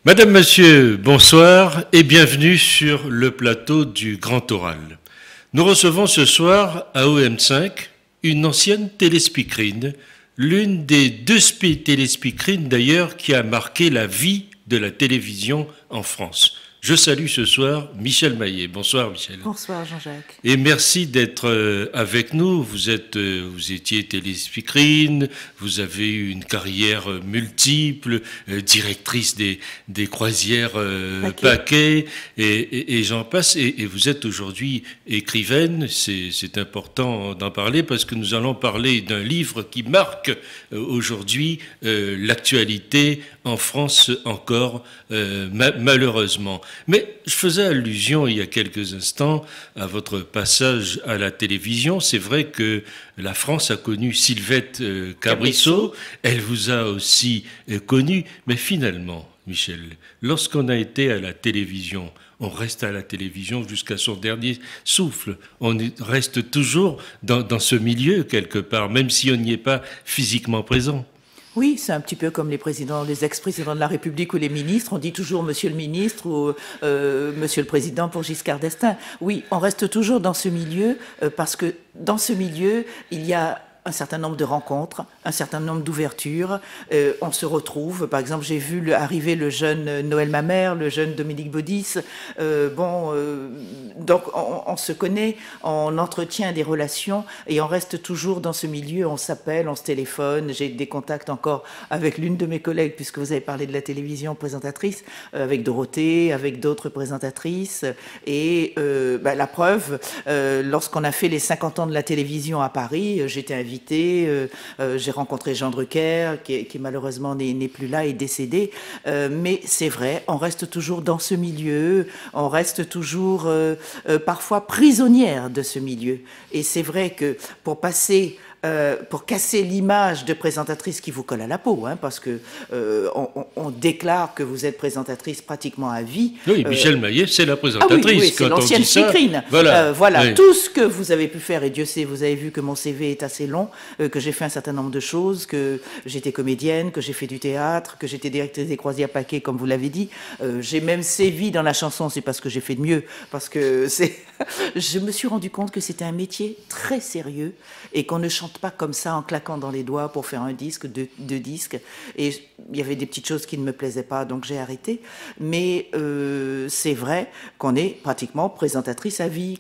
Madame, Monsieur, bonsoir et bienvenue sur le plateau du Grand Oral. Nous recevons ce soir à OM5 une ancienne téléspeakerine, l'une des deux téléspeakerines d'ailleurs qui a marqué la vie de la télévision en France. Je salue ce soir Michel Maillet. Bonsoir Michel. Bonsoir Jean-Jacques. Et merci d'être avec nous. Vous étiez téléspeakerine, vous avez eu une carrière multiple, directrice des croisières Paquet et j'en passe. Et vous êtes aujourd'hui écrivaine. C'est important d'en parler parce que nous allons parler d'un livre qui marque aujourd'hui l'actualité en France encore, malheureusement. Mais je faisais allusion il y a quelques instants à votre passage à la télévision. C'est vrai que la France a connu Sylvette Cabrissot. Elle vous a aussi connu. Mais finalement, Michel, lorsqu'on a été à la télévision, on reste à la télévision jusqu'à son dernier souffle. On reste toujours dans ce milieu quelque part, même si on n'y est pas physiquement présent. Oui, c'est un petit peu comme les présidents, les ex-présidents de la République ou les ministres. On dit toujours Monsieur le ministre ou Monsieur le président pour Giscard d'Estaing. Oui, on reste toujours dans ce milieu parce que dans ce milieu, il y a un certain nombre de rencontres, un certain nombre d'ouvertures. On se retrouve. Par exemple, j'ai vu arriver le jeune Noël Mamère, le jeune Dominique Baudis. Donc, on se connaît, on entretient des relations et on reste toujours dans ce milieu. On s'appelle, on se téléphone. J'ai des contacts encore avec l'une de mes collègues, puisque vous avez parlé de la télévision présentatrice, avec Dorothée, avec d'autres présentatrices. Et la preuve, lorsqu'on a fait les 50 ans de la télévision à Paris, j'étais invitée. J'ai rencontré Jean Drucker, qui malheureusement n'est plus là, est décédé. Mais c'est vrai, on reste toujours dans ce milieu, on reste toujours parfois prisonnière de ce milieu. Et c'est vrai que pour casser l'image de présentatrice qui vous colle à la peau, hein, parce que on déclare que vous êtes présentatrice pratiquement à vie. Oui, Michel Maillet, c'est la présentatrice. C'est l'ancienne speakerine. Voilà. Oui. Tout ce que vous avez pu faire, et Dieu sait, vous avez vu que mon CV est assez long, que j'ai fait un certain nombre de choses, que j'étais comédienne, que j'ai fait du théâtre, que j'étais directrice des croisières Paquet, comme vous l'avez dit. J'ai même sévi dans la chanson, c'est parce que j'ai fait de mieux, parce que je me suis rendu compte que c'était un métier très sérieux et qu'on ne chante pas comme ça en claquant dans les doigts pour faire un disque, deux disques. Et il y avait des petites choses qui ne me plaisaient pas, donc j'ai arrêté. Mais c'est vrai qu'on est pratiquement présentatrice à vie,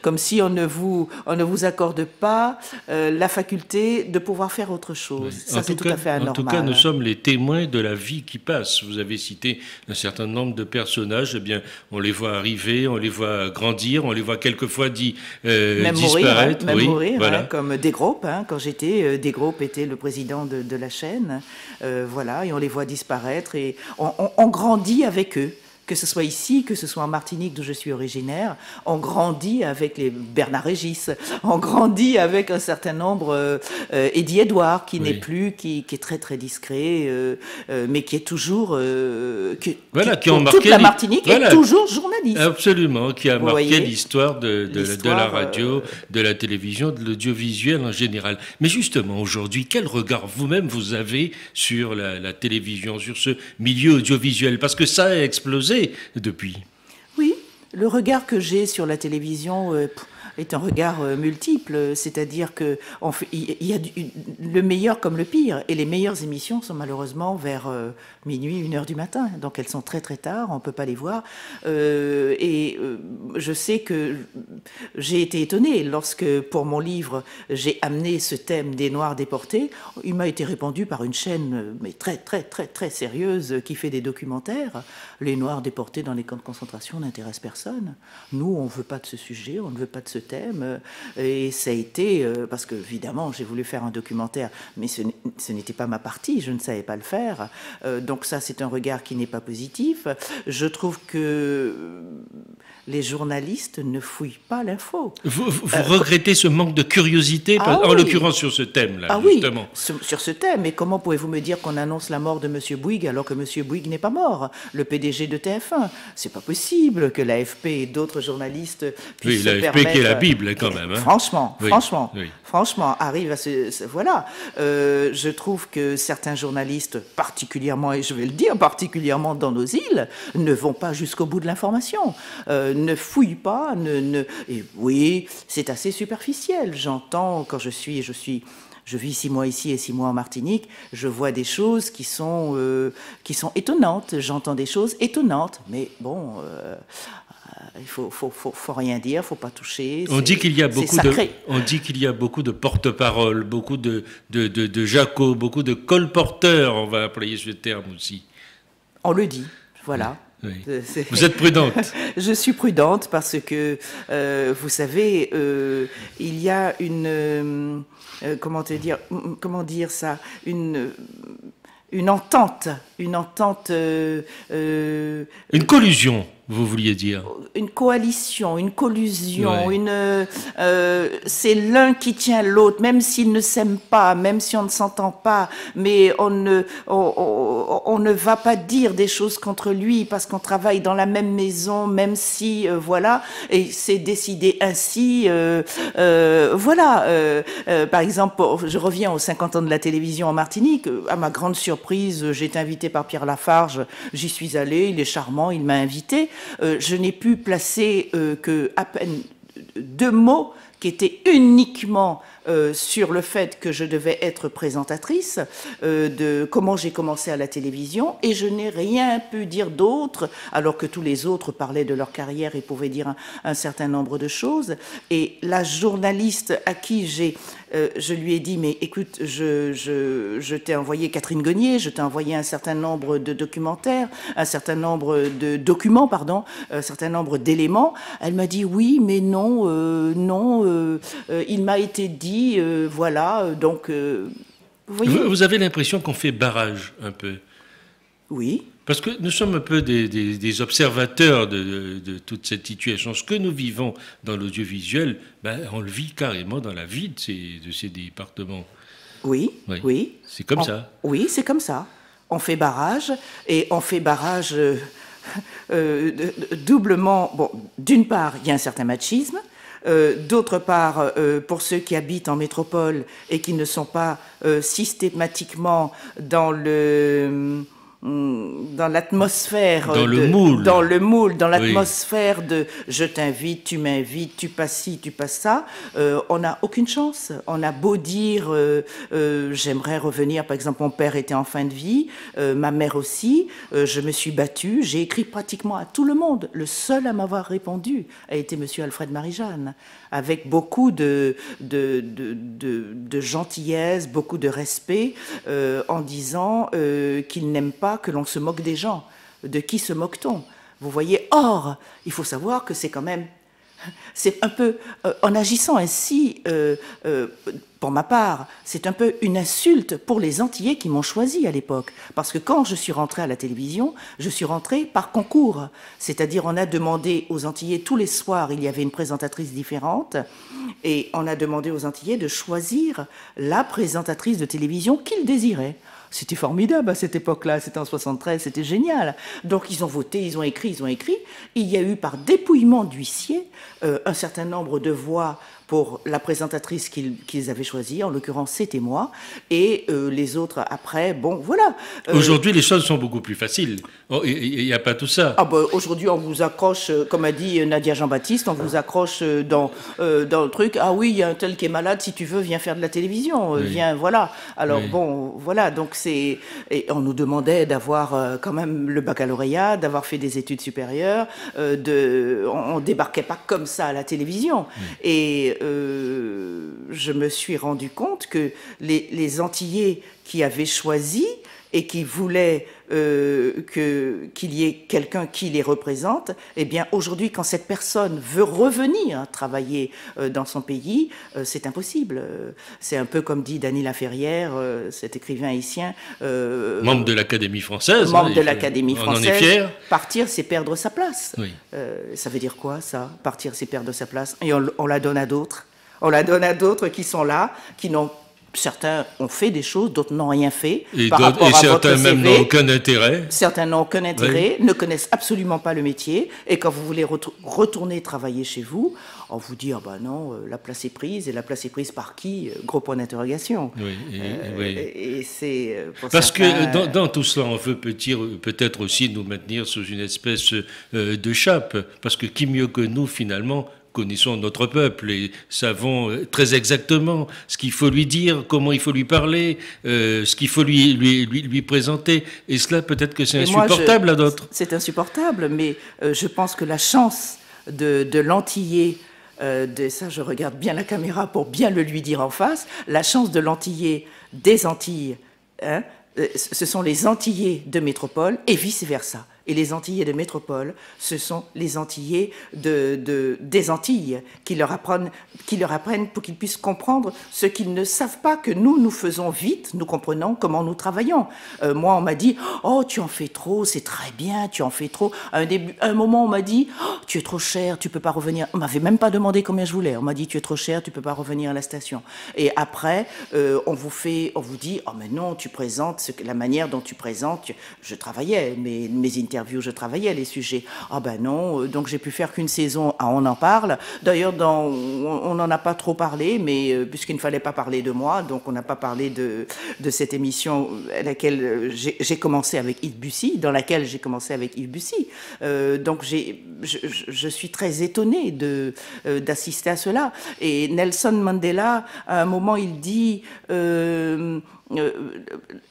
comme si on ne vous accorde pas la faculté de pouvoir faire autre chose. Oui. Ça, c'est tout à fait anormal. En tout cas, nous sommes les témoins de la vie qui passe. Vous avez cité un certain nombre de personnages. Eh bien, on les voit arriver, on les voit grandir, on les voit quelquefois disparaître. Même mourir, voilà. Hein, comme Desgroupes. Hein, quand j'étais, Desgroupes était le président de la chaîne. Voilà, et on les voit disparaître et on grandit avec eux. Que ce soit ici, que ce soit en Martinique d'où je suis originaire, on grandit avec les Bernard Régis, on grandit avec un certain nombre, Eddie Edouard, qui n'est plus, qui est très très discret, mais qui est toujours, toute la Martinique est toujours journaliste. Absolument, qui a marqué l'histoire de la radio, de la télévision, de l'audiovisuel en général. Mais justement, aujourd'hui, quel regard vous-même vous avez sur la télévision, sur ce milieu audiovisuel? Parce que ça a explosé depuis. Oui, le regard que j'ai sur la télévision est un regard multiple, c'est-à-dire que il y a le meilleur comme le pire, et les meilleures émissions sont malheureusement vers minuit, 1h du matin, donc elles sont très très tard, on ne peut pas les voir, je sais que j'ai été étonnée lorsque, pour mon livre, j'ai amené ce thème des Noirs déportés. Il m'a été répondu par une chaîne mais très très très très sérieuse qui fait des documentaires. Les Noirs déportés dans les camps de concentration n'intéressent personne. Nous, on ne veut pas de ce sujet, on ne veut pas de ce thème, et ça a été, parce que évidemment j'ai voulu faire un documentaire, mais ce n'était pas ma partie, je ne savais pas le faire, donc ça c'est un regard qui n'est pas positif. Je trouve que les journalistes ne fouillent pas l'info. Vous regrettez ce manque de curiosité, en l'occurrence sur ce thème-là, justement. Oui, sur ce thème. Et comment pouvez-vous me dire qu'on annonce la mort de M. Bouygues alors que M. Bouygues n'est pas mort, le PDG de TF1? C'est pas possible que l'AFP et d'autres journalistes puissent se permettre... Oui, l'AFP qui est la Bible, quand même. Hein. Franchement, arrive à voilà. Je trouve que certains journalistes, particulièrement, et je vais le dire, particulièrement dans nos îles, ne vont pas jusqu'au bout de l'information, ne fouillent pas, et oui, c'est assez superficiel. J'entends, quand je vis 6 mois ici et 6 mois en Martinique, je vois des choses qui sont étonnantes. J'entends des choses étonnantes, mais bon, il faut rien dire, faut pas toucher. On dit qu'il y a beaucoup de porte-parole, beaucoup de jacos, beaucoup de colporteurs, on va employer ce terme aussi. On le dit, voilà. Oui. Vous êtes prudente. Je suis prudente parce que, vous savez, il y a comment dire ça, une entente, une collusion. Vous vouliez dire une coalition, une collusion, ouais. C'est l'un qui tient l'autre, même s'ils ne s'aiment pas, même si on ne s'entend pas, mais on ne va pas dire des choses contre lui parce qu'on travaille dans la même maison, même si voilà, et c'est décidé ainsi, voilà. Par exemple, je reviens aux 50 ans de la télévision en Martinique. À ma grande surprise, j'ai été invitée par Pierre Lafarge. J'y suis allée, il est charmant, il m'a invitée. Je n'ai pu placer que à peine 2 mots qui étaient uniquement sur le fait que je devais être présentatrice, de comment j'ai commencé à la télévision, et je n'ai rien pu dire d'autre, alors que tous les autres parlaient de leur carrière et pouvaient dire un certain nombre de choses. Et la journaliste à qui je lui ai dit, mais écoute, je t'ai envoyé Catherine Gonier, je t'ai envoyé un certain nombre de documentaires, un certain nombre de documents, pardon, un certain nombre d'éléments. Elle m'a dit oui, mais non, il m'a été dit, voilà, donc... vous voyez. Vous avez l'impression qu'on fait barrage un peu? Oui. Parce que nous sommes un peu des observateurs de toute cette situation. Ce que nous vivons dans l'audiovisuel, on le vit carrément dans la vie de ces départements. Oui. C'est comme ça. Oui, c'est comme ça. On fait barrage, et on fait barrage doublement. Bon, d'une part, il y a un certain machisme. D'autre part, pour ceux qui habitent en métropole et qui ne sont pas systématiquement dans l'atmosphère, dans le moule, dans l'atmosphère de je t'invite, tu m'invites, tu passes ci, tu passes ça, on n'a aucune chance. On a beau dire j'aimerais revenir, par exemple mon père était en fin de vie, ma mère aussi, je me suis battue, j'ai écrit pratiquement à tout le monde. Le seul à m'avoir répondu a été monsieur Alfred Marie-Jeanne, avec beaucoup de gentillesse, beaucoup de respect, en disant qu'il n'aime pas que l'on se moque des gens. De qui se moque-t-on? Vous voyez, or, il faut savoir que c'est quand même... C'est un peu, en agissant ainsi, pour ma part, c'est un peu une insulte pour les Antillais qui m'ont choisi à l'époque. Parce que quand je suis rentrée à la télévision, je suis rentrée par concours. C'est-à-dire, on a demandé aux Antillais, tous les soirs, il y avait une présentatrice différente, et on a demandé aux Antillais de choisir la présentatrice de télévision qu'ils désiraient. C'était formidable à cette époque-là, c'était en 73, c'était génial. Donc ils ont voté, ils ont écrit. Il y a eu par dépouillement d'huissier un certain nombre de voix pour la présentatrice qu'ils avaient choisie, en l'occurrence c'était moi, et les autres après, bon voilà. Aujourd'hui les choses sont beaucoup plus faciles, il n'y a pas tout ça. Aujourd'hui on vous accroche, comme a dit Nadia Jean-Baptiste, on vous accroche dans le truc, ah oui il y a un tel qui est malade, si tu veux viens faire de la télévision, viens, voilà. Alors bon, voilà, donc et on nous demandait d'avoir quand même le baccalauréat, d'avoir fait des études supérieures, on débarquait pas comme ça à la télévision, et je me suis rendu compte que les Antillais qui avaient choisi et qui voulaient qu'il y ait quelqu'un qui les représente, eh bien aujourd'hui, quand cette personne veut revenir travailler dans son pays, c'est impossible. C'est un peu comme dit Dany Laferrière, cet écrivain haïtien. Membre de l'Académie française. Membre de l'Académie On française. en est fier. Partir, c'est perdre sa place. Oui. Ça veut dire quoi, ça? Partir, c'est perdre sa place. Et on la donne à d'autres. On la donne à d'autres qui sont là, qui n'ont... Certains ont fait des choses, d'autres n'ont rien fait. Et certains même n'ont aucun intérêt. Certains n'ont aucun intérêt, ne connaissent absolument pas le métier. Et quand vous voulez retourner travailler chez vous, on vous dit, ah ben non, la place est prise. Et la place est prise par qui? Gros point d'interrogation. Oui, et c'est... Parce que dans tout cela, on veut peut-être aussi nous maintenir sous une espèce de chape. Parce que qui mieux que nous, finalement, connaissons notre peuple et savons très exactement ce qu'il faut lui dire, comment il faut lui parler, ce qu'il faut lui présenter. Et cela, peut-être que c'est insupportable à d'autres. C'est insupportable, mais je pense que la chance de l'Antillais, ça je regarde bien la caméra pour bien le lui dire en face, la chance de l'Antillais des Antilles, hein, ce sont les Antillais de métropole et vice-versa. Et les Antillais de métropole, ce sont les Antillais des Antilles qui leur apprennent pour qu'ils puissent comprendre ce qu'ils ne savent pas, que nous faisons vite, nous comprenons comment nous travaillons. Moi, on m'a dit « Oh, tu en fais trop, c'est très bien, tu en fais trop. » À un moment, on m'a dit « Oh, tu es trop cher, tu peux pas revenir. » On m'avait même pas demandé combien je voulais. On m'a dit « Tu es trop cher, tu peux pas revenir à la station. » Et après, on vous dit « Oh, mais non, tu présentes la manière dont tu présentes. » Je travaillais, mes interviews, je travaillais les sujets. Ah ben non, donc j'ai pu faire qu'une saison à On en parle. D'ailleurs, on n'en a pas trop parlé, mais puisqu'il ne fallait pas parler de moi, donc on n'a pas parlé de cette émission à laquelle j'ai commencé avec Yves Bussy, dans laquelle j'ai commencé avec Yves Bussy. Donc je suis très étonnée d'assister à cela. Et Nelson Mandela, à un moment, il dit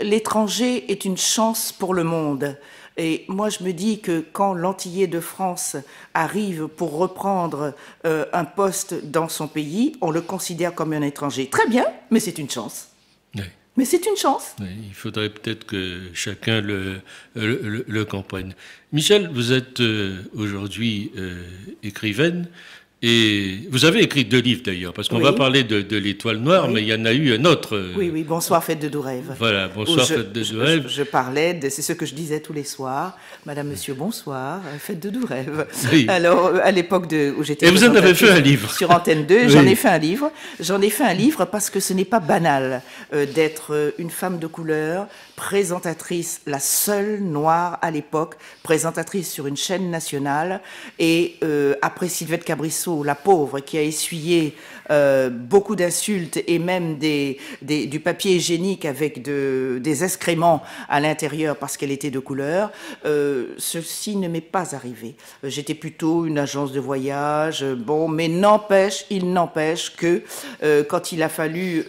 l'étranger est une chance pour le monde. Et moi, je me dis que quand l'Antillais de France arrive pour reprendre un poste dans son pays, on le considère comme un étranger. Très bien, mais c'est une chance. Oui. Mais c'est une chance. Oui, il faudrait peut-être que chacun le comprenne. Michel, vous êtes aujourd'hui écrivaine. Et vous avez écrit 2 livres d'ailleurs, parce qu'on va parler de l'Étoile Noire, mais il y en a eu un autre. Oui, Bonsoir, fête de doux rêves. Voilà, Bonsoir, fête de doux rêves. Je parlais, c'est ce que je disais tous les soirs, Madame, Monsieur, bonsoir, fête de doux rêves. Oui. Alors, à l'époque où j'étais... Et vous en avez fait un livre. Sur Antenne 2, j'en ai fait un livre. J'en ai fait un livre parce que ce n'est pas banal d'être une femme de couleur, présentatrice, la seule noire à l'époque, présentatrice sur une chaîne nationale, et après Sylvette Cabrisseau, la pauvre, qui a essuyé beaucoup d'insultes et même du papier hygiénique avec des excréments à l'intérieur parce qu'elle était de couleur, ceci ne m'est pas arrivé. J'étais plutôt une agence de voyage, bon, mais il n'empêche que quand il a fallu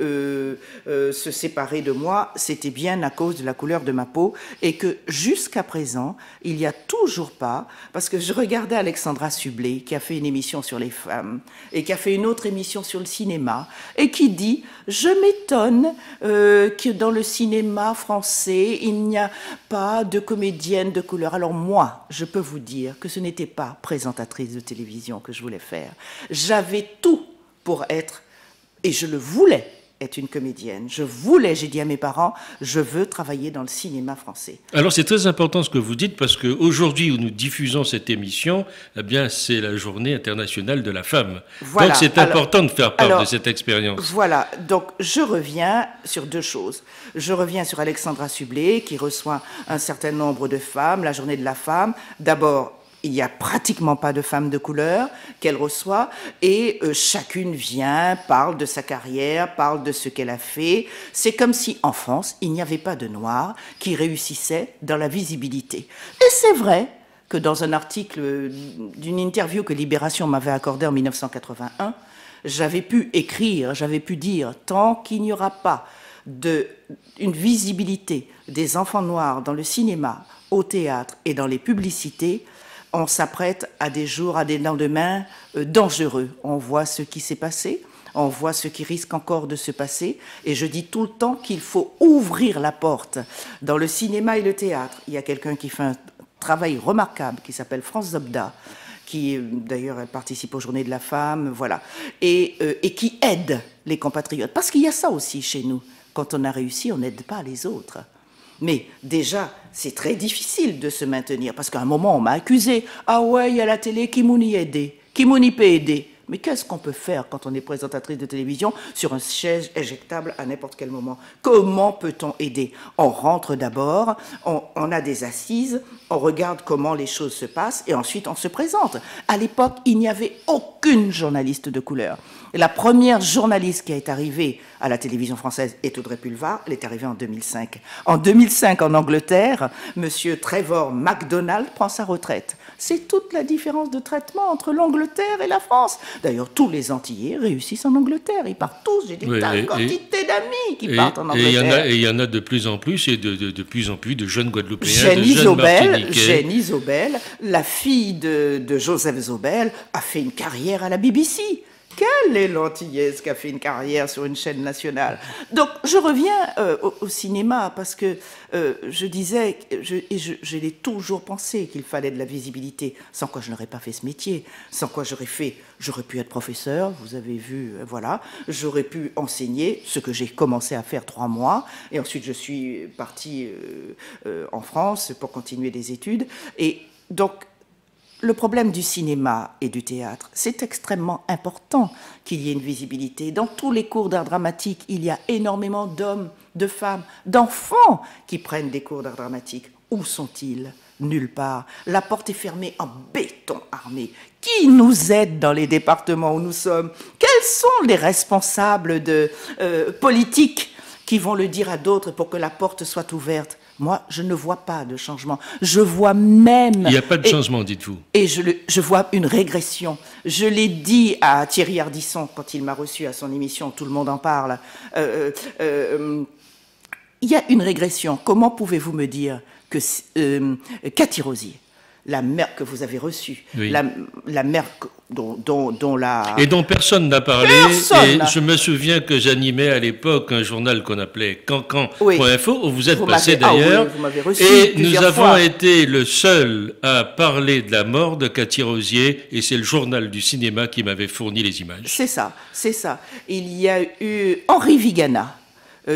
se séparer de moi, c'était bien à cause de la couleur de ma peau, et que jusqu'à présent, il n'y a toujours pas, parce que je regardais Alexandra Sublet, qui a fait une émission sur les femmes, et qui a fait une autre émission sur le cinéma, et qui dit « Je m'étonne que dans le cinéma français, il n'y a pas de comédienne de couleur. » Alors moi, je peux vous dire que ce n'était pas présentatrice de télévision que je voulais faire. J'avais tout pour être, et je le voulais, être une comédienne. J'ai dit à mes parents, je veux travailler dans le cinéma français. Alors c'est très important ce que vous dites, parce qu'aujourd'hui où nous diffusons cette émission, eh bien c'est la journée internationale de la femme. Voilà. Donc c'est important de faire part de cette expérience. Voilà, donc je reviens sur 2 choses. Je reviens sur Alexandra Sublet, qui reçoit un certain nombre de femmes, la journée de la femme. D'abord, il n'y a pratiquement pas de femmes de couleur qu'elle reçoit, et chacune vient, parle de sa carrière, parle de ce qu'elle a fait. C'est comme si, en France, il n'y avait pas de Noirs qui réussissaient dans la visibilité. Et c'est vrai que dans un article d'une interview que Libération m'avait accordée en 1981, j'avais pu écrire, j'avais pu dire, tant qu'il n'y aura pas une visibilité des enfants noirs dans le cinéma, au théâtre et dans les publicités, on s'apprête à des jours, à des lendemains dangereux. On voit ce qui s'est passé On voit ce qui risque encore de se passer. Et je dis tout le temps qu'il faut ouvrir la porte. Dans le cinéma et le théâtre, il y a quelqu'un qui fait un travail remarquable, qui s'appelle France Zobda, qui d'ailleurs elle participe aux Journées de la Femme, voilà, et qui aide les compatriotes. Parce qu'il y a ça aussi chez nous. Quand on a réussi, on n'aide pas les autres. Mais déjà, c'est très difficile de se maintenir, parce qu'à un moment, on m'a accusé. Ah ouais, il y a la télé, qui m'y aide, qui m'y peut aider. Mais qu'est-ce qu'on peut faire quand on est présentatrice de télévision sur un siège éjectable à n'importe quel moment? Comment peut-on aider? On rentre d'abord, on a des assises, on regarde comment les choses se passent et ensuite on se présente. À l'époque, il n'y avait aucune journaliste de couleur. Et la première journaliste qui est arrivée à la télévision française est Audrey Pulvar. Elle est arrivée en 2005. En 2005, en Angleterre, Monsieur Trevor McDonald prend sa retraite. C'est toute la différence de traitement entre l'Angleterre et la France. D'ailleurs, tous les Antillais réussissent en Angleterre. Ils partent tous. J'ai des quantités d'amis qui partent en Angleterre. Et il y en a de plus en plus, et de plus en plus de jeunes Guadeloupéens, Jenny Zobel, la fille de Joseph Zobel, a fait une carrière à la BBC. Quelle est l'Antillaise qui a fait une carrière sur une chaîne nationale? Donc, je reviens au cinéma parce que je disais, je l'ai toujours pensé qu'il fallait de la visibilité, sans quoi je n'aurais pas fait ce métier, sans quoi j'aurais pu être professeur, vous avez vu, voilà, j'aurais pu enseigner, ce que j'ai commencé à faire 3 mois, et ensuite je suis partie en France pour continuer des études, et donc, le problème du cinéma et du théâtre, c'est extrêmement important qu'il y ait une visibilité. Dans tous les cours d'art dramatique, il y a énormément d'hommes, de femmes, d'enfants qui prennent des cours d'art dramatique. Où sont-ils? Nulle part. La porte est fermée en béton armé. Qui nous aide dans les départements où nous sommes? Quels sont les responsables politiques qui vont le dire à d'autres pour que la porte soit ouverte? Moi, je ne vois pas de changement. Je vois même... Il n'y a pas de changement, dites-vous. Et je vois une régression. Je l'ai dit à Thierry Ardisson quand il m'a reçu à son émission, tout le monde en parle. Il y a une régression. Comment pouvez-vous me dire que Cathy Rosier, la mère que vous avez reçue, oui. la mère dont la... Et dont personne n'a parlé. Personne. Et je me souviens que j'animais à l'époque un journal qu'on appelait Cancan.info, oui. Où vous êtes passé d'ailleurs. Ah, oui, reçu et nous avons été le seul à parler de la mort de Cathy Rosier, et c'est le journal du cinéma qui m'avait fourni les images. C'est ça, c'est ça. Il y a eu Henri Vigana,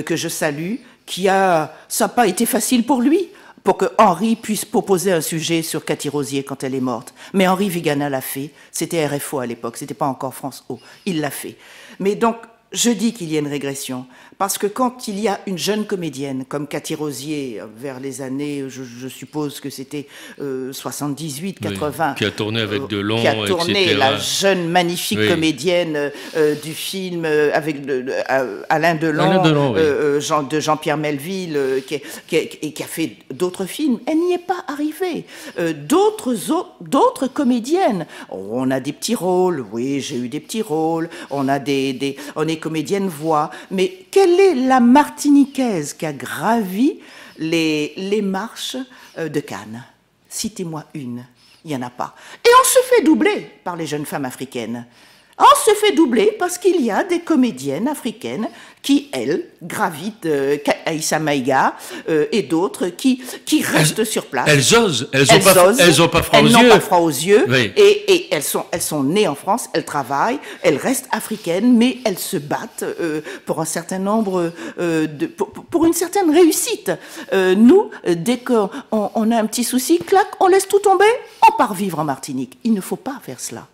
que je salue, ça n'a pas été facile pour lui, pour que Henri puisse proposer un sujet sur Cathy Rosier quand elle est morte. Mais Henri Vigana l'a fait. C'était RFO à l'époque, c'était pas encore France O. Il l'a fait. Mais donc, je dis qu'il y a une régression, parce que quand il y a une jeune comédienne comme Cathy Rosier, vers les années, je suppose que c'était 78, 80... Oui, qui a tourné avec Delon, qui a tourné, etc. La jeune, magnifique oui. comédienne du film avec Alain Delon, oui. De Jean-Pierre Melville, qui a fait d'autres films. Elle n'y est pas arrivée. D'autres comédiennes, on a des petits rôles, oui, j'ai eu des petits rôles, on est comédienne voix, mais quelle est la Martiniquaise qui a gravi les marches de Cannes? Citez-moi une, il n'y en a pas. Et on se fait doubler par les jeunes femmes africaines. On se fait doubler parce qu'il y a des comédiennes africaines qui, elles, gravitent, Aïssa Maïga et d'autres, qui restent sur place. Elles osent, elles n'ont pas froid aux yeux. Elles n'ont pas froid aux yeux, oui. et elles sont nées en France, elles travaillent, elles restent africaines, mais elles se battent pour un certain nombre, pour une certaine réussite. Nous, dès qu'on a un petit souci, clac, on laisse tout tomber, on part vivre en Martinique. Il ne faut pas faire cela.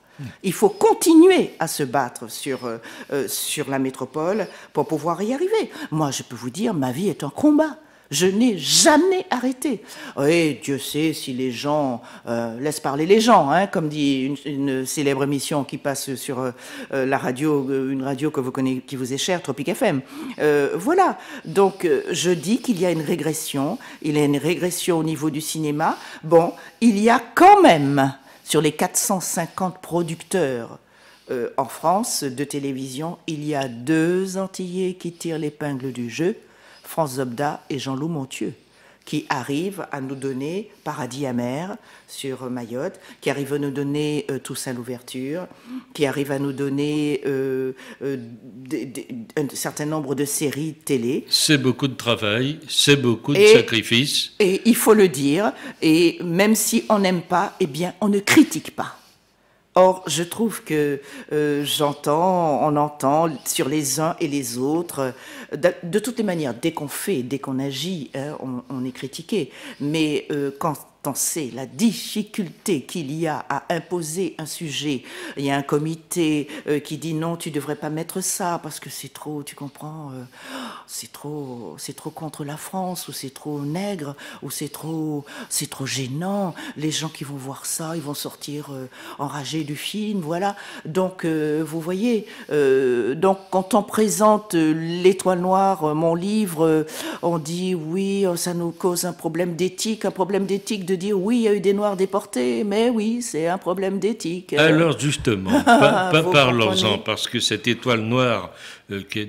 Il faut continuer à se battre sur la métropole pour pouvoir y arriver. Moi, je peux vous dire, ma vie est un combat. Je n'ai jamais arrêté. Oui, Dieu sait si les gens laissent parler les gens, hein, comme dit une célèbre émission qui passe sur la radio, une radio que vous connaissez, qui vous est chère, Tropique FM. Voilà. Donc, je dis qu'il y a une régression. Il y a une régression au niveau du cinéma. Bon, il y a quand même... Sur les 450 producteurs en France de télévision, il y a 2 Antillais qui tirent l'épingle du jeu, France Zobda et Jean-Loup Montieu. qui arrive à nous donner Paradis amer sur Mayotte, qui arrive à nous donner Toussaint l'ouverture, qui arrive à nous donner un certain nombre de séries télé. C'est beaucoup de travail, c'est beaucoup de sacrifices. Et il faut le dire, et même si on n'aime pas, eh bien, on ne critique pas. Or, je trouve que on entend sur les uns et les autres, de toutes les manières, dès qu'on fait, dès qu'on agit, hein, on est critiqué. Mais quand on sait la difficulté qu'il y a à imposer un sujet, il y a un comité qui dit non, tu devrais pas mettre ça parce que c'est trop, tu comprends, c'est trop contre la France, ou c'est trop nègre, ou c'est trop gênant. Les gens qui vont voir ça, ils vont sortir enragés du film, voilà. Donc, vous voyez, donc quand on présente l'Étoile Noire, mon livre, on dit oui, ça nous cause un problème d'éthique de dire oui, il y a eu des Noirs déportés, mais oui, c'est un problème d'éthique. Alors justement, parlons-en, parce que cette Étoile Noire,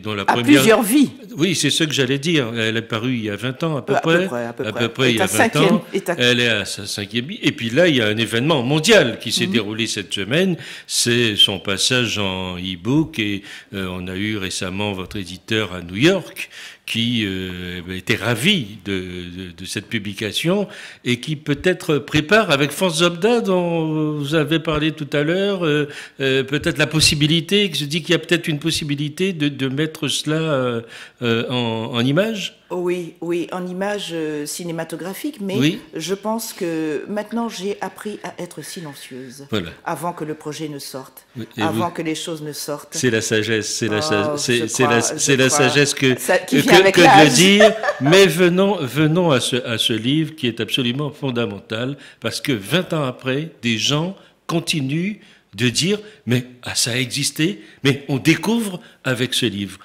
dont la première... plusieurs vies. Oui, c'est ce que j'allais dire. Elle est parue il y a 20 ans à peu près. À peu près il y a 20 ans. Elle est à sa 5e vie. Et puis là, il y a un événement mondial qui s'est déroulé cette semaine. C'est son passage en e-book. Et on a eu récemment votre éditeur à New York qui était ravi de cette publication et qui peut-être prépare avec France Zobda, dont vous avez parlé tout à l'heure, peut-être la possibilité, je dis qu'il y a peut-être une possibilité de mettre cela en image. Oui, en image cinématographique, mais oui. Je pense que maintenant j'ai appris à être silencieuse, voilà. Avant que le projet ne sorte, avant que les choses ne sortent. C'est la sagesse, c'est la sagesse que de le dire. Mais venons à ce livre qui est absolument fondamental, parce que 20 ans après, des gens continuent de dire mais ça a existé, mais on découvre avec ce livre.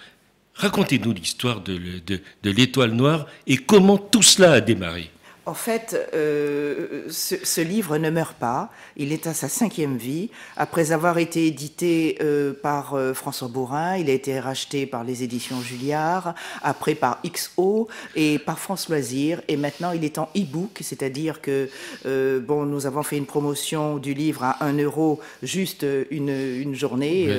Racontez-nous l'histoire de l'Étoile Noire et comment tout cela a démarré. En fait, ce livre ne meurt pas. Il est à sa 5e vie. Après avoir été édité par François Bourin, il a été racheté par les éditions Julliard, après par XO et par France Loisirs. Et maintenant, il est en e-book, c'est-à-dire que nous avons fait une promotion du livre à 1 € juste une journée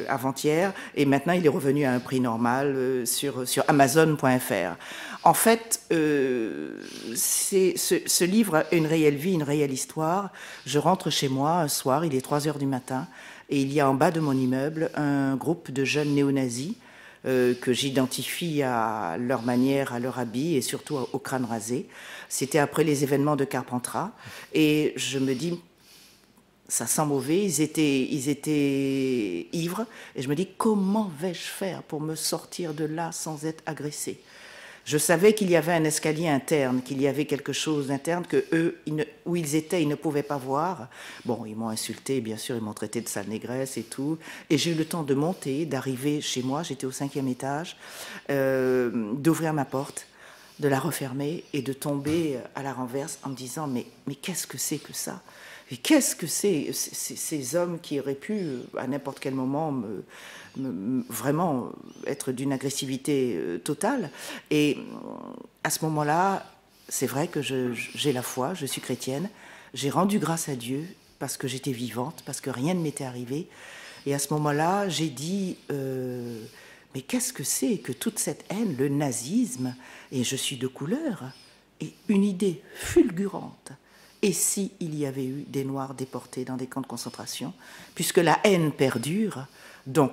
avant-hier. Et maintenant, il est revenu à un prix normal sur Amazon.fr. En fait, ce livre a une réelle vie, une réelle histoire. Je rentre chez moi un soir, il est 3h du matin, et il y a en bas de mon immeuble un groupe de jeunes néo-nazis que j'identifie à leur manière, à leur habit et surtout au crâne rasé. C'était après les événements de Carpentras, et je me dis... ça sent mauvais, ils étaient ivres, et je me dis, comment vais-je faire pour me sortir de là sans être agressé ? Je savais qu'il y avait un escalier interne, qu'il y avait quelque chose d'interne que eux, où ils étaient, ils ne pouvaient pas voir. Bon, ils m'ont insulté, bien sûr, ils m'ont traité de sale négresse et tout. Et j'ai eu le temps de monter, d'arriver chez moi, j'étais au 5e étage, d'ouvrir ma porte, de la refermer et de tomber à la renverse en me disant, mais qu'est-ce que c'est que ça ? Et qu'est-ce que c'est ces hommes qui auraient pu, à n'importe quel moment, vraiment être d'une agressivité totale. Et à ce moment-là, c'est vrai que j'ai la foi, je suis chrétienne, j'ai rendu grâce à Dieu parce que j'étais vivante, parce que rien ne m'était arrivé. Et à ce moment-là, j'ai dit, mais qu'est-ce que c'est que toute cette haine, le nazisme, et je suis de couleur, et une idée fulgurante. Et si il y avait eu des Noirs déportés dans des camps de concentration, puisque la haine perdure, donc,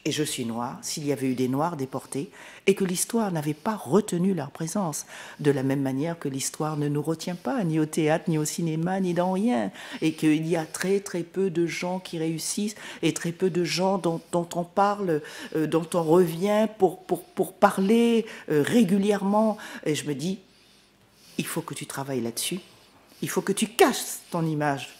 et je suis noire, s'il y avait eu des Noirs déportés, et que l'histoire n'avait pas retenu leur présence, de la même manière que l'histoire ne nous retient pas, ni au théâtre, ni au cinéma, ni dans rien, et qu'il y a très très peu de gens qui réussissent, et très peu de gens dont on parle, dont on revient pour parler régulièrement. Et je me dis, il faut que tu travailles là-dessus. Il faut que tu caches ton image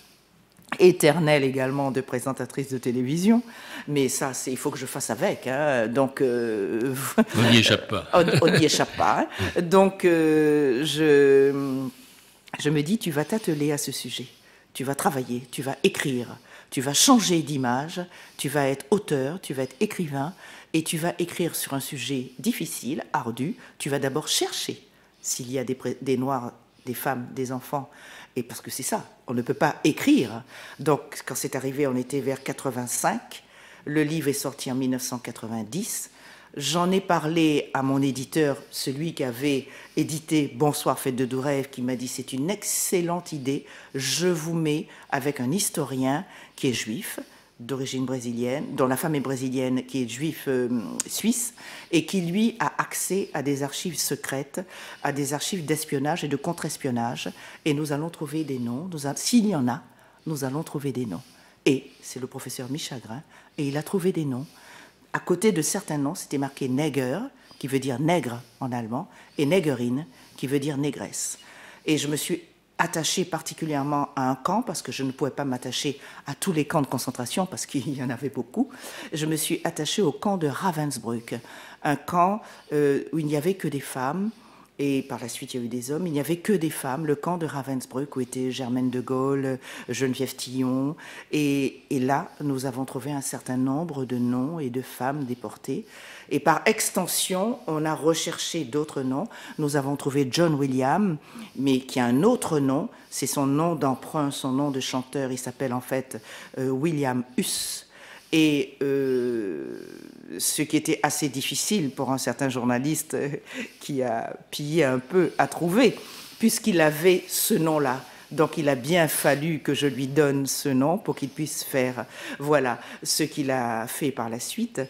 éternelle également de présentatrice de télévision, mais ça, il faut que je fasse avec. Hein. Donc, on n'y échappe pas. On n'y échappe pas. Hein. Donc, je me dis, tu vas t'atteler à ce sujet. Tu vas travailler, tu vas écrire, tu vas changer d'image, tu vas être auteur, tu vas être écrivain, et tu vas écrire sur un sujet difficile, ardu. Tu vas d'abord chercher s'il y a des Noirs, des femmes, des enfants. Et parce que c'est ça, on ne peut pas écrire. Donc, quand c'est arrivé, on était vers 85. Le livre est sorti en 1990. J'en ai parlé à mon éditeur, celui qui avait édité Bonsoir, fête de doux rêves, qui m'a dit c'est une excellente idée, je vous mets avec un historien qui est juif, d'origine brésilienne, dont la femme est brésilienne, qui est juif suisse, et qui lui a accès à des archives secrètes, à des archives d'espionnage et de contre-espionnage, et nous allons trouver des noms, s'il y en a, nous allons trouver des noms. Et c'est le professeur Michagrin, et il a trouvé des noms. À côté de certains noms, c'était marqué Neger, qui veut dire nègre en allemand, et Negerin, qui veut dire négresse. Et je me suis attachée particulièrement à un camp, parce que je ne pouvais pas m'attacher à tous les camps de concentration, parce qu'il y en avait beaucoup. Je me suis attachée au camp de Ravensbrück, un camp où il n'y avait que des femmes, et par la suite il y a eu des hommes, il n'y avait que des femmes, le camp de Ravensbrück où étaient Germaine de Gaulle, Geneviève Tillon, et là nous avons trouvé un certain nombre de noms et de femmes déportées, et par extension on a recherché d'autres noms. Nous avons trouvé John William, mais qui a un autre nom, c'est son nom d'emprunt, son nom de chanteur, il s'appelle en fait William Huss. Et ce qui était assez difficile pour un certain journaliste qui a pillé un peu à trouver, puisqu'il avait ce nom-là. Donc il a bien fallu que je lui donne ce nom pour qu'il puisse faire, voilà, ce qu'il a fait par la suite.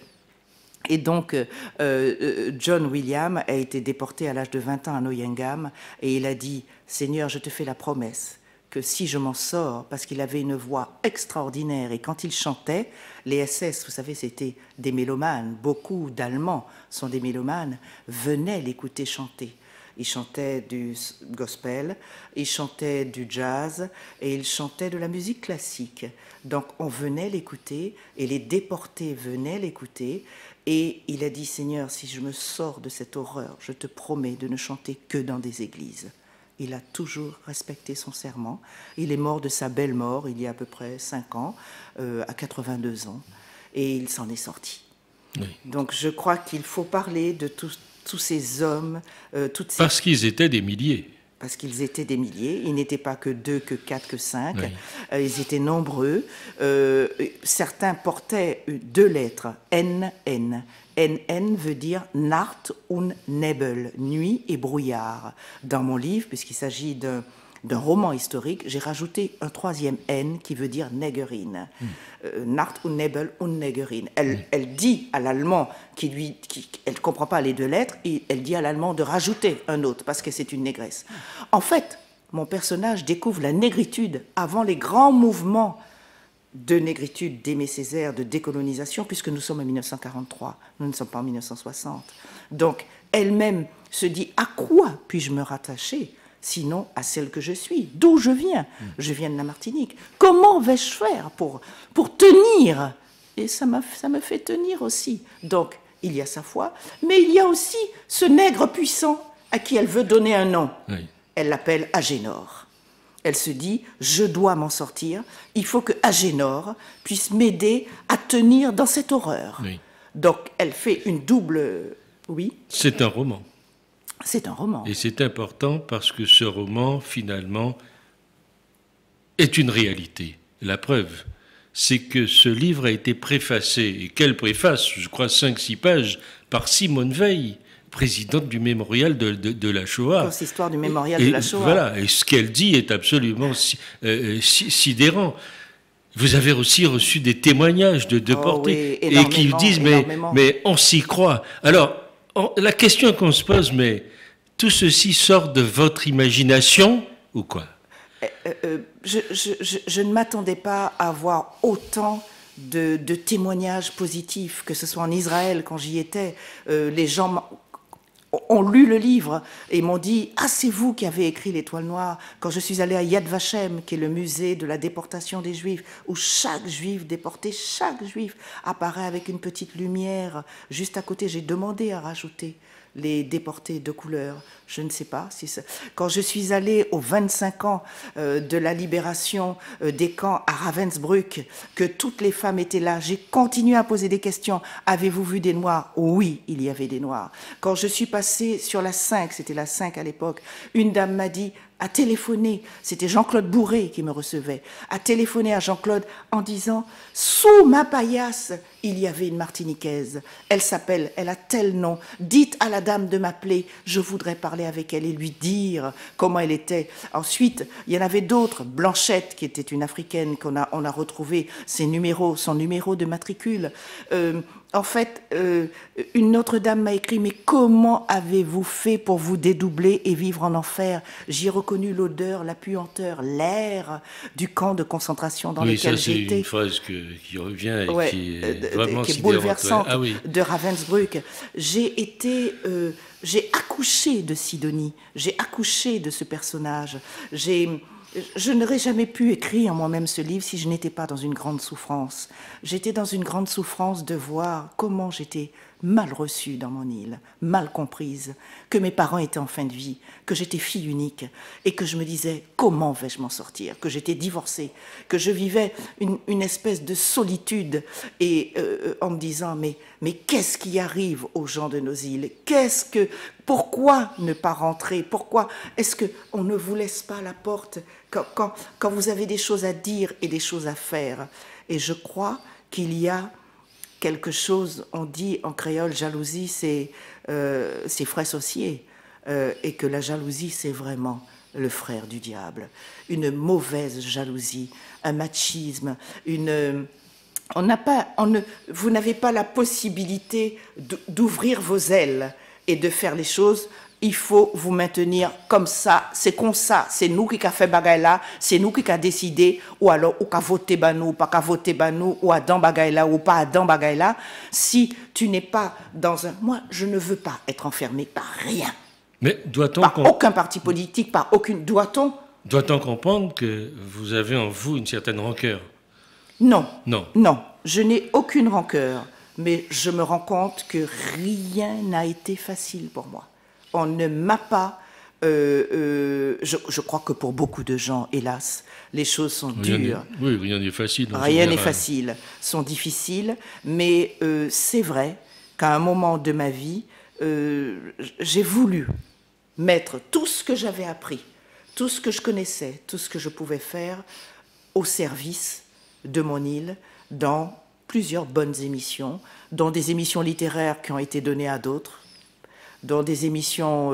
Et donc, John William a été déporté à l'âge de 20 ans à Neuengamme, et il a dit « Seigneur, je te fais la promesse que si je m'en sors, parce qu'il avait une voix extraordinaire, et quand il chantait, les SS, vous savez, c'était des mélomanes, beaucoup d'Allemands sont des mélomanes, venaient l'écouter chanter. Il chantait du gospel, il chantait du jazz, et il chantait de la musique classique. Donc on venait l'écouter, et les déportés venaient l'écouter, et il a dit « Seigneur, si je me sors de cette horreur, je te promets de ne chanter que dans des églises. » Il a toujours respecté son serment. Il est mort de sa belle mort, il y a à peu près 5 ans, à 82 ans, et il s'en est sorti. Oui. Donc je crois qu'il faut parler de tous ces hommes. Parce qu'ils étaient des milliers. Parce qu'ils étaient des milliers. Ils n'étaient pas que 2, que 4, que 5. Oui. Ils étaient nombreux. Certains portaient 2 lettres, NN. NN veut dire Nacht und Nebel, nuit et brouillard. Dans mon livre, puisqu'il s'agit d'un roman historique, j'ai rajouté un 3e N qui veut dire Negerin. Nacht und Nebel und Negerin. Elle dit à l'allemand, elle ne comprend pas les 2 lettres, et elle dit à l'allemand de rajouter un autre, parce que c'est une négresse. En fait, mon personnage découvre la négritude avant les grands mouvements de négritude d'Aimé Césaire, de décolonisation, puisque nous sommes en 1943, nous ne sommes pas en 1960. Donc, elle-même se dit, à quoi puis-je me rattacher, sinon à celle que je suis, d'où je viens. Je viens de la Martinique. Comment vais-je faire pour tenir? Et ça me fait tenir aussi. Donc, il y a sa foi, mais il y a aussi ce nègre puissant à qui elle veut donner un nom. Oui. Elle l'appelle Agénor. Elle se dit, je dois m'en sortir, il faut que Agénor puisse m'aider à tenir dans cette horreur. Oui. Donc, elle fait une double... Oui. C'est un roman. C'est un roman. Et c'est important parce que ce roman, finalement, est une réalité. La preuve, c'est que ce livre a été préfacé, et quelle préface, je crois 5-6 pages, par Simone Veil, présidente du mémorial de la Shoah. Consistoire du mémorial de la Shoah. Voilà, et ce qu'elle dit est absolument sidérant. Vous avez aussi reçu des témoignages de déportés, oui, et qui disent mais on s'y croit. Alors, la question qu'on se pose, mais tout ceci sort de votre imagination ou quoi? Je ne m'attendais pas à avoir autant de témoignages positifs, que ce soit en Israël quand j'y étais. Les gens ont lu le livre et m'ont dit « Ah, c'est vous qui avez écrit l'Étoile noire ». Quand je suis allée à Yad Vashem, qui est le musée de la déportation des Juifs, où chaque Juif déporté, chaque Juif apparaît avec une petite lumière juste à côté. J'ai demandé à rajouter les déportés de couleur. Je ne sais pas si ça... Quand je suis allée aux 25 ans de la libération des camps à Ravensbrück, que toutes les femmes étaient là, j'ai continué à poser des questions. Avez-vous vu des Noirs? Oui, il y avait des Noirs. Quand je suis passée sur la 5, c'était la 5 à l'époque, une dame m'a dit, a téléphoné, c'était Jean-Claude Bourré qui me recevait, a téléphoné à Jean-Claude en disant « Sous ma paillasse, il y avait une Martiniquaise. Elle s'appelle, elle a tel nom. Dites à la dame de m'appeler, je voudrais parler avec elle et lui dire comment elle était. » Ensuite, il y en avait d'autres. Blanchette, qui était une Africaine, on a retrouvé son numéro de matricule. En fait, une autre dame m'a écrit « Mais comment avez-vous fait pour vous dédoubler et vivre en enfer ?» J'ai reconnu l'odeur, la puanteur, l'air du camp de concentration dans lequel j'étais. Oui, ça c'est une phrase qui revient et ouais, qui est vraiment qui est bouleversante, ah, oui. de Ravensbrück. J'ai accouché de Sidonie, j'ai accouché de ce personnage. Je n'aurais jamais pu écrire moi-même ce livre si je n'étais pas dans une grande souffrance. J'étais dans une grande souffrance de voir comment j'étais mal reçue dans mon île, mal comprise, que mes parents étaient en fin de vie, que j'étais fille unique et que je me disais comment vais-je m'en sortir, que j'étais divorcée, que je vivais une espèce de solitude et en me disant mais qu'est-ce qui arrive aux gens de nos îles? Pourquoi ne pas rentrer? Pourquoi est-ce qu'on ne vous laisse pas la porte quand vous avez des choses à dire et des choses à faire? Et je crois qu'il y a quelque chose, on dit en créole, jalousie, c'est frère associé, et que la jalousie, c'est vraiment le frère du diable. Une mauvaise jalousie, un machisme, vous n'avez pas la possibilité d'ouvrir vos ailes et de faire les choses. Il faut vous maintenir comme ça, c'est nous qui avons fait bagay là, c'est nous qui avons décidé, ou alors ou qu'a voté banou, ou pas qu'a voté banou, ou à dans bagay là, ou pas à dans bagay là. Si tu n'es pas dans un... Moi, je ne veux pas être enfermé par rien. Mais doit-on... Par aucun parti politique, par aucune... Doit-on comprendre que vous avez en vous une certaine rancœur? Non. Non. Non, je n'ai aucune rancœur, mais je me rends compte que rien n'a été facile pour moi. On ne m'a pas... je crois que pour beaucoup de gens, hélas, les choses sont dures. Oui, rien n'est facile. Rien n'est facile, sont difficiles, mais c'est vrai qu'à un moment de ma vie, j'ai voulu mettre tout ce que j'avais appris, tout ce que je connaissais, tout ce que je pouvais faire au service de mon île dans plusieurs bonnes émissions, dans des émissions littéraires qui ont été données à d'autres, dans des émissions,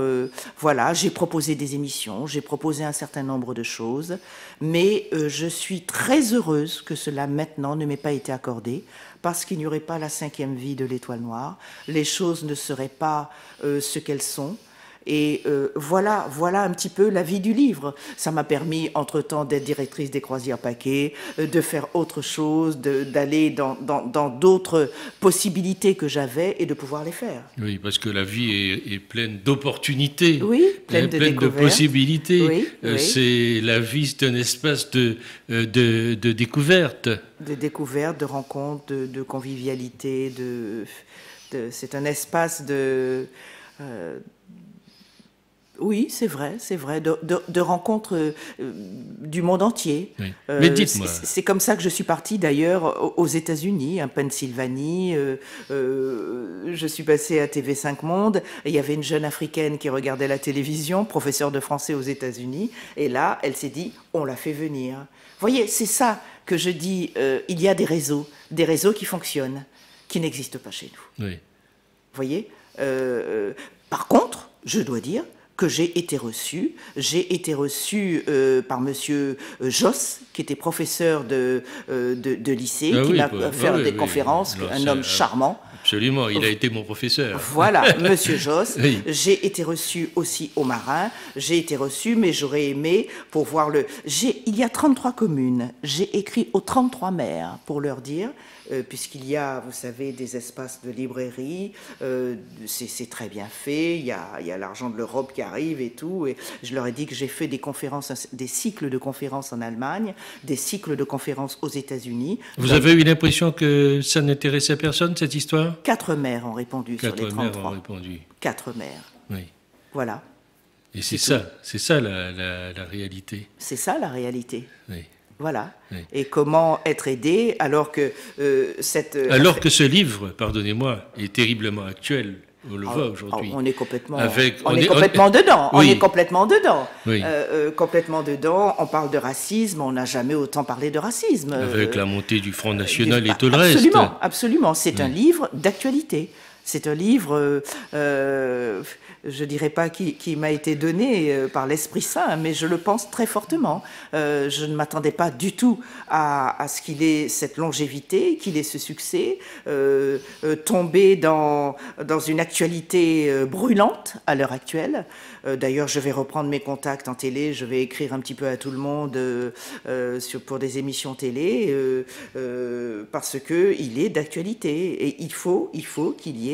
voilà, j'ai proposé des émissions, j'ai proposé un certain nombre de choses, mais je suis très heureuse que cela maintenant ne m'ait pas été accordé, parce qu'il n'y aurait pas la 5e vie de l'Étoile Noire, les choses ne seraient pas ce qu'elles sont. Et voilà un petit peu la vie du livre. Ça m'a permis, entre-temps, d'être directrice des Croisières Paquet, de faire autre chose, d'aller dans d'autres possibilités que j'avais et de pouvoir les faire. Oui, parce que la vie est pleine d'opportunités, oui, pleine de possibilités. Oui, oui. C'est la vie, c'est un espace de découverte. De découverte, de rencontre, de convivialité. C'est un espace de... oui, c'est vrai, de rencontres du monde entier. Oui. Mais dites-moi. C'est comme ça que je suis partie d'ailleurs aux États-Unis, en Pennsylvanie. Je suis passée à TV5 Monde. Et il y avait une jeune africaine qui regardait la télévision, professeure de français aux États-Unis. Et là, elle s'est dit, on l'a fait venir. Vous voyez, c'est ça que je dis. Il y a des réseaux qui fonctionnent, qui n'existent pas chez nous. Oui. Vous voyez. Par contre, je dois dire que j'ai été reçue par monsieur Josse, qui était professeur de lycée, qui m'a fait des conférences, un homme charmant. Absolument, il a été mon professeur. Voilà, monsieur Josse. Oui. J'ai été reçue aussi au Marin, j'ai été reçue, mais j'aurais aimé pour voir il y a 33 communes, j'ai écrit aux 33 maires pour leur dire... puisqu'il y a, vous savez, des espaces de librairie, c'est très bien fait, il y a l'argent de l'Europe qui arrive et tout, et je leur ai dit que j'ai fait des cycles de conférences en Allemagne, des cycles de conférences aux États-Unis. Vous avez eu l'impression que ça n'intéressait personne, cette histoire? 33? 4 maires ont répondu sur les 33. 4 maires ont répondu. 4 maires. Oui. Voilà. Et c'est ça la réalité. C'est ça la réalité. Oui. Voilà. Oui. Et comment être aidé alors que alors que ce livre, pardonnez-moi, est terriblement actuel. On le voit aujourd'hui. On est complètement, dedans. On est complètement dedans. Oui. Complètement dedans. On parle de racisme. On n'a jamais autant parlé de racisme. Avec la montée du Front National et tout le reste. Absolument, absolument. C'est un livre d'actualité. C'est un livre, je dirais pas qui m'a été donné par l'Esprit Saint, mais je le pense très fortement. Je ne m'attendais pas du tout à ce qu'il ait cette longévité, qu'il ait ce succès, tomber dans une actualité brûlante à l'heure actuelle. D'ailleurs, je vais reprendre mes contacts en télé, je vais écrire un petit peu à tout le monde pour des émissions télé, parce qu'il est d'actualité. Et il faut qu'il y ait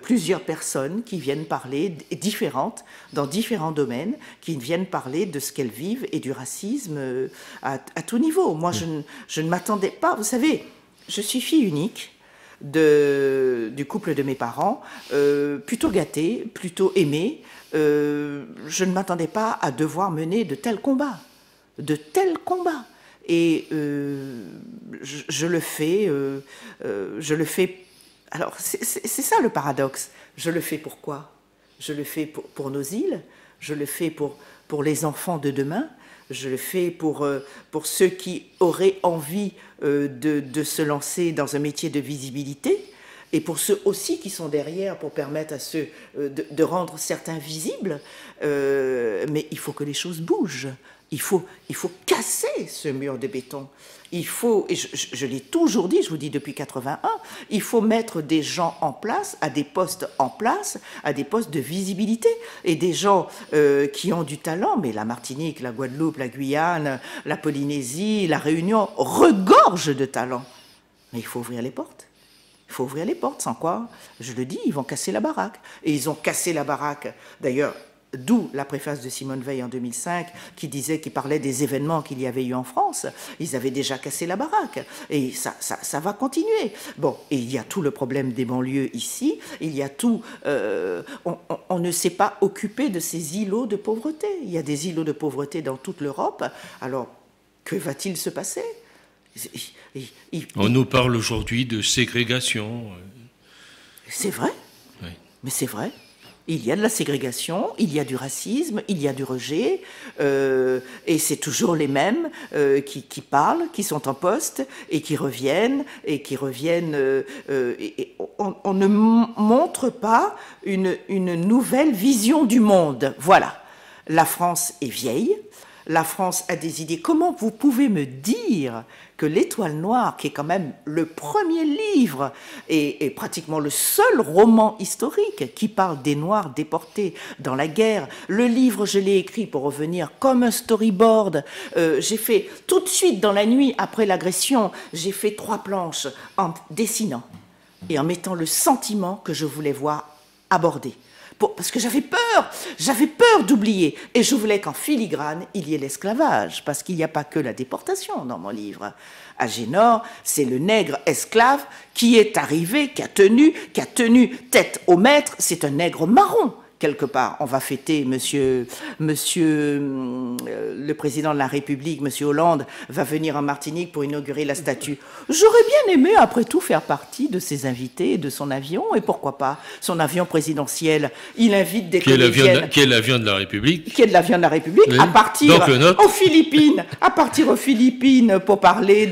plusieurs personnes qui viennent parler, différentes, dans différents domaines, qui viennent parler de ce qu'elles vivent et du racisme à tout niveau. Moi, je ne m'attendais pas, vous savez, je suis fille unique du couple de mes parents, plutôt gâtée, plutôt aimée. Je ne m'attendais pas à devoir mener de tels combats. Et je le fais. Alors, c'est ça le paradoxe. Je le fais pour quoi? Je le fais pour nos îles, je le fais pour les enfants de demain, je le fais pour ceux qui auraient envie de se lancer dans un métier de visibilité, et pour ceux aussi qui sont derrière pour permettre à ceux de rendre certains visibles. Mais il faut que les choses bougent. Il faut casser ce mur de béton. Il faut, et je l'ai toujours dit, je vous dis depuis 81, il faut mettre des gens en place, à des postes en place, à des postes de visibilité, et des gens qui ont du talent, mais la Martinique, la Guadeloupe, la Guyane, la Polynésie, la Réunion regorgent de talent. Mais il faut ouvrir les portes. Il faut ouvrir les portes, sans quoi, je le dis, ils vont casser la baraque. Et ils ont cassé la baraque, d'ailleurs. D'où la préface de Simone Veil en 2005 qui parlait des événements qu'il y avait eu en France. Ils avaient déjà cassé la baraque et ça va continuer. Bon, et il y a tout le problème des banlieues ici, il y a tout... on ne s'est pas occupé de ces îlots de pauvreté. Il y a des îlots de pauvreté dans toute l'Europe. Alors, que va-t-il se passer? On nous parle aujourd'hui de ségrégation. C'est vrai, oui. Mais c'est vrai. Il y a de la ségrégation, il y a du racisme, il y a du rejet, et c'est toujours les mêmes qui parlent, qui sont en poste, et qui reviennent. On ne montre pas une nouvelle vision du monde. Voilà. La France est vieille, la France a des idées. Comment vous pouvez me dire que l'Étoile Noire, qui est quand même le premier livre et pratiquement le seul roman historique qui parle des Noirs déportés dans la guerre, le livre, je l'ai écrit pour revenir comme un storyboard. J'ai fait tout de suite dans la nuit après l'agression, j'ai fait 3 planches en dessinant et en mettant le sentiment que je voulais voir abordé. Parce que j'avais peur d'oublier. Et je voulais qu'en filigrane, il y ait l'esclavage, parce qu'il n'y a pas que la déportation dans mon livre. Agénor, c'est le nègre esclave qui est arrivé, qui a tenu tête au maître, c'est un nègre marron. Quelque part, on va fêter monsieur le président de la République, monsieur Hollande, va venir en Martinique pour inaugurer la statue. J'aurais bien aimé, après tout, faire partie de ses invités, de son avion, et pourquoi pas, son avion présidentiel. Il invite des comédiennes. Qui est l'avion de la République. Qui est l'avion de la République, oui. À partir aux Philippines, pour parler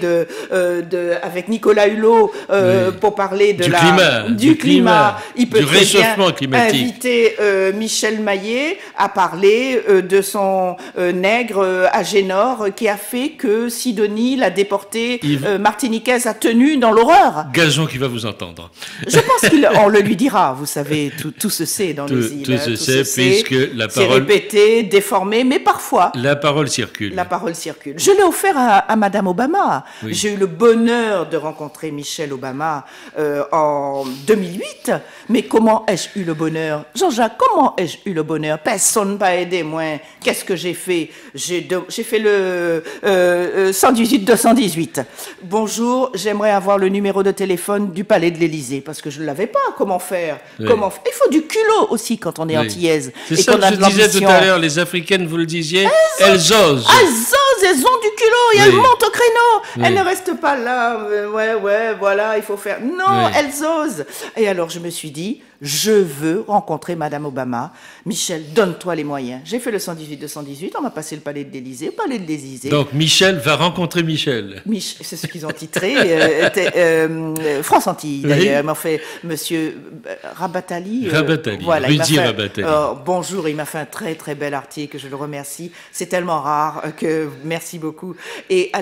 avec Nicolas Hulot, oui. Pour parler du climat. Il peut très bien inviter Michel Maillet a parlé de son nègre Agénor qui a fait que Sidonie, la déportée martiniquaise, a tenu dans l'horreur. Gageons qu'il va vous entendre. Je pense qu'on le lui dira, vous savez, tout se sait dans les îles. Tout se sait, puisque la parole... C'est répété, déformé, mais parfois... La parole circule. La parole circule. Je l'ai offert à Madame Obama. Oui. J'ai eu le bonheur de rencontrer Michelle Obama en 2008. Mais comment ai-je eu le bonheur? Jean-Jacques, comment ai-je eu le bonheur? Personne n'a aidé, moi. Qu'est-ce que j'ai fait? J'ai fait le 118-218. Bonjour, j'aimerais avoir le numéro de téléphone du palais de l'Élysée, parce que je ne l'avais pas. Comment faire? Oui. Il faut du culot aussi quand on est antillaise. C'est ça que je disais tout à l'heure, les Africaines, vous le disiez, elles osent. Elles osent, elles ont du culot et elles montent au créneau. Oui. Elles ne restent pas là, ouais, voilà, il faut faire. Non, elles osent. Et alors je me suis dit, je veux rencontrer Madame Obama. Michel, donne-toi les moyens. J'ai fait le 118-218, on m'a passé le palais de l'Élysée, au palais de l'Élysée. Donc Michel va rencontrer Michel. C'est ce qu'ils ont titré. France Antilles, d'ailleurs, m'a fait Monsieur Rabatali. Voilà, Rudy Rabatali. Bonjour, il m'a fait un très très bel article, je le remercie. C'est tellement rare que merci beaucoup. Et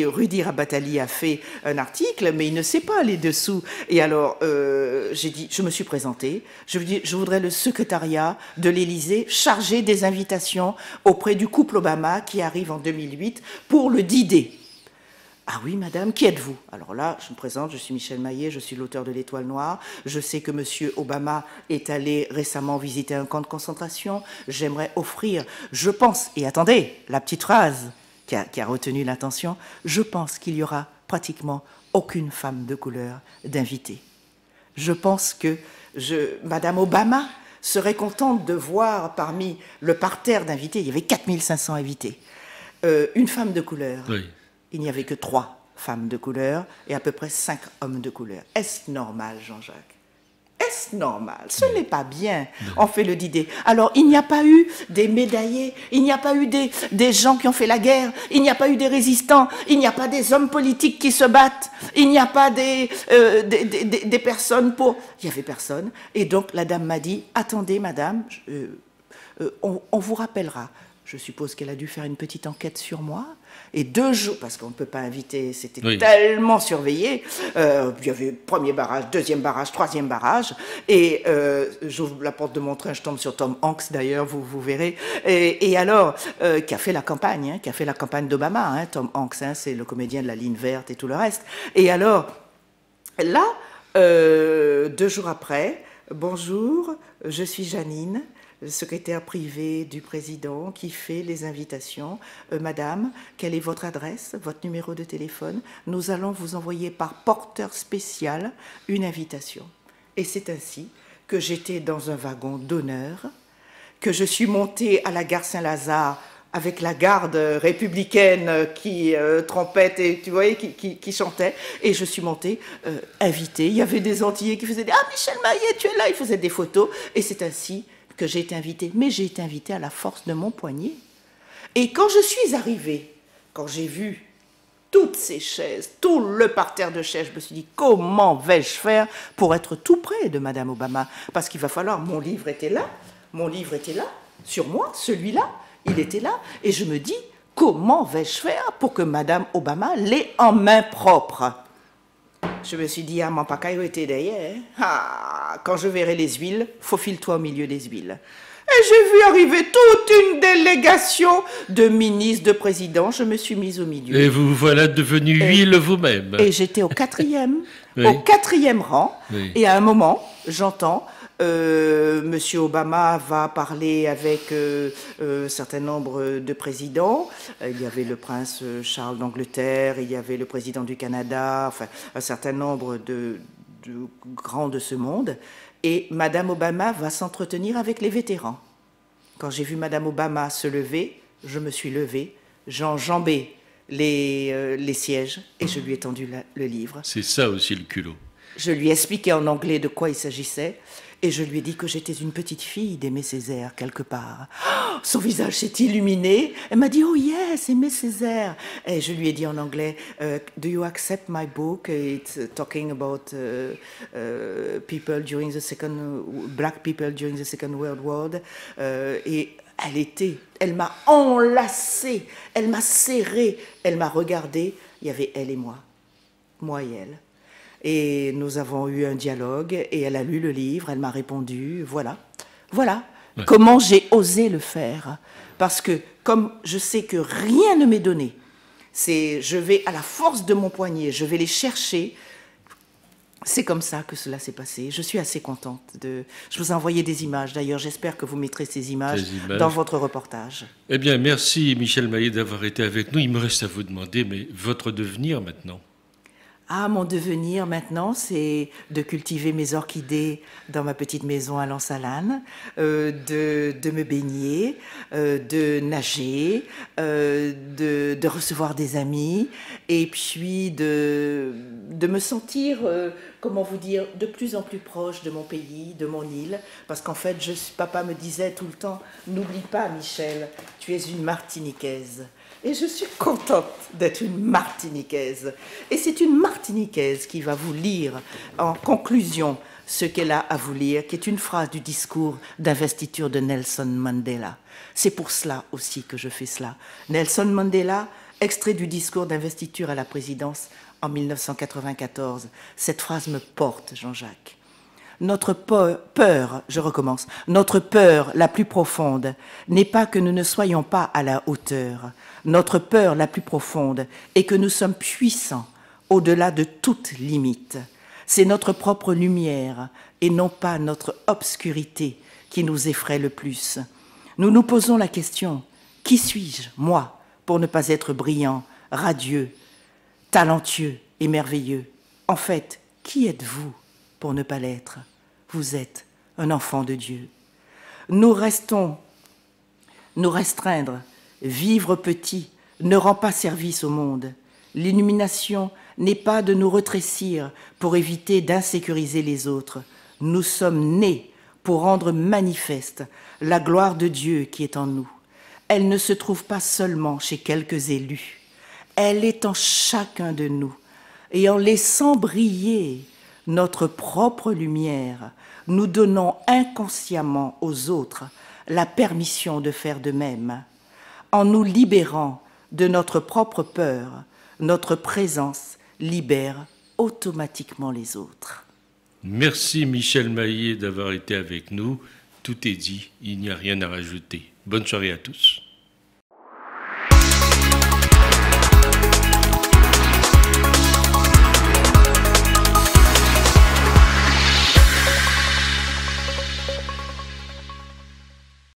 Rudy Rabatali a fait un article, mais il ne sait pas les dessous. Et alors, j'ai dit, je me suis présentée. Je lui dis, je voudrais le secrétariat de l'Élysée chargé des invitations auprès du couple Obama qui arrive en 2008 pour le D-Day. Ah oui, madame, qui êtes-vous? Alors là, je me présente, je suis Michel Maillet, je suis l'auteur de l'Étoile Noire. Je sais que monsieur Obama est allé récemment visiter un camp de concentration. J'aimerais offrir, je pense, et attendez, la petite phrase qui a retenu l'attention, je pense qu'il y aura pratiquement aucune femme de couleur d'invitée. Je pense que Madame Obama serait contente de voir parmi le parterre d'invités, il y avait 4500 invités, une femme de couleur. Oui. Il n'y avait que 3 femmes de couleur et à peu près 5 hommes de couleur. Est-ce normal, Jean-Jacques? Est-ce normal? Ce n'est pas bien. On fait le D-Day. Alors, il n'y a pas eu des médaillés, il n'y a pas eu des gens qui ont fait la guerre, il n'y a pas eu des résistants, il n'y a pas des hommes politiques qui se battent, il n'y a pas des personnes pour... Il n'y avait personne. Et donc, la dame m'a dit, attendez, madame, on vous rappellera. Je suppose qu'elle a dû faire une petite enquête sur moi. Et 2 jours, parce qu'on ne peut pas inviter, c'était tellement surveillé. Il y avait premier barrage, deuxième barrage, troisième barrage. Et j'ouvre la porte de mon train, je tombe sur Tom Hanks, d'ailleurs, vous verrez. Et alors, qui a fait la campagne, d'Obama, hein, Tom Hanks, hein, c'est le comédien de La Ligne Verte et tout le reste. Et alors, là, 2 jours après, bonjour, je suis Janine, secrétaire privé du président qui fait les invitations. Madame, quelle est votre adresse, votre numéro de téléphone? Nous allons vous envoyer par porteur spécial une invitation. Et c'est ainsi que j'étais dans un wagon d'honneur, que je suis montée à la gare Saint-Lazare avec la garde républicaine qui trompette et tu voyais qui chantait, et je suis montée invitée. Il y avait des Antillais qui faisaient des « Ah, Michel Maillet, tu es là !» Ils faisaient des photos, et c'est ainsi que j'ai été invitée. Mais j'ai été invitée à la force de mon poignet. Et quand je suis arrivée, quand j'ai vu toutes ces chaises, tout le parterre de chaises, je me suis dit, comment vais-je faire pour être tout près de Madame Obama? Parce qu'il va falloir, mon livre était là, sur moi, celui-là, il était là, et je me dis, comment vais-je faire pour que Madame Obama l'ait en main propre? Je me suis dit, ah, mon pacaille était derrière. Ah, quand je verrai les huiles, faufile-toi au milieu des huiles. Et j'ai vu arriver toute une délégation de ministres, de présidents. Je me suis mise au milieu. Et vous voilà devenu huile vous-même. Et j'étais au 4e, au 4e rang. Oui. Et à un moment, j'entends... Monsieur Obama va parler avec un certain nombre de présidents. Il y avait le prince Charles d'Angleterre, il y avait le président du Canada, enfin un certain nombre de grands de ce monde. Et Madame Obama va s'entretenir avec les vétérans. Quand j'ai vu Madame Obama se lever, je me suis levée, j'ai enjambé les sièges et je lui ai tendu le livre. C'est ça aussi le culot. Je lui ai expliqué en anglais de quoi il s'agissait. Et je lui ai dit que j'étais une petite fille d'Aimé Césaire, quelque part. Oh, son visage s'est illuminé. Elle m'a dit, oh yes, Aimé Césaire. Et je lui ai dit en anglais, do you accept my book? It's talking about people during the black people during the Second World War. Et elle m'a enlacée, elle m'a serrée, elle m'a regardée. Il y avait elle et moi et elle. Et nous avons eu un dialogue, et elle a lu le livre, elle m'a répondu, voilà. Ouais. Comment j'ai osé le faire. Parce que, comme je sais que rien ne m'est donné, je vais à la force de mon poignet, je vais les chercher, c'est comme ça que cela s'est passé. Je suis assez contente. Je vous ai envoyé des images. D'ailleurs, j'espère que vous mettrez ces images dans votre reportage. Eh bien, merci Michel Maillet d'avoir été avec nous. Il me reste à vous demander, mais votre devenir maintenant? Ah, mon devenir maintenant, c'est de cultiver mes orchidées dans ma petite maison à Lens-Salane, de me baigner, de nager, de recevoir des amis, et puis de me sentir, comment vous dire, de plus en plus proche de mon pays, de mon île, parce qu'en fait, papa me disait tout le temps, n'oublie pas Michel, tu es une Martiniquaise. Et je suis contente d'être une Martiniquaise. Et c'est une Martiniquaise qui va vous lire en conclusion ce qu'elle a à vous lire, qui est une phrase du discours d'investiture de Nelson Mandela. C'est pour cela aussi que je fais cela. Nelson Mandela, extrait du discours d'investiture à la présidence en 1994. Cette phrase me porte, Jean-Jacques. Notre peur, je recommence, notre peur la plus profonde n'est pas que nous ne soyons pas à la hauteur. Notre peur la plus profonde est que nous sommes puissants au-delà de toute limite. C'est notre propre lumière et non pas notre obscurité qui nous effraie le plus. Nous nous posons la question, qui suis-je, moi, pour ne pas être brillant, radieux, talentueux et merveilleux? En fait, qui êtes-vous pour ne pas l'être? Vous êtes un enfant de Dieu. Nous restreindre, vivre petit, ne rend pas service au monde. L'illumination n'est pas de nous retrécir pour éviter d'insécuriser les autres. Nous sommes nés pour rendre manifeste la gloire de Dieu qui est en nous. Elle ne se trouve pas seulement chez quelques élus. Elle est en chacun de nous. Et en laissant briller notre propre lumière, nous donnons inconsciemment aux autres la permission de faire de même. En nous libérant de notre propre peur, notre présence libère automatiquement les autres. Merci Michel Maillet d'avoir été avec nous. Tout est dit, il n'y a rien à rajouter. Bonne soirée à tous.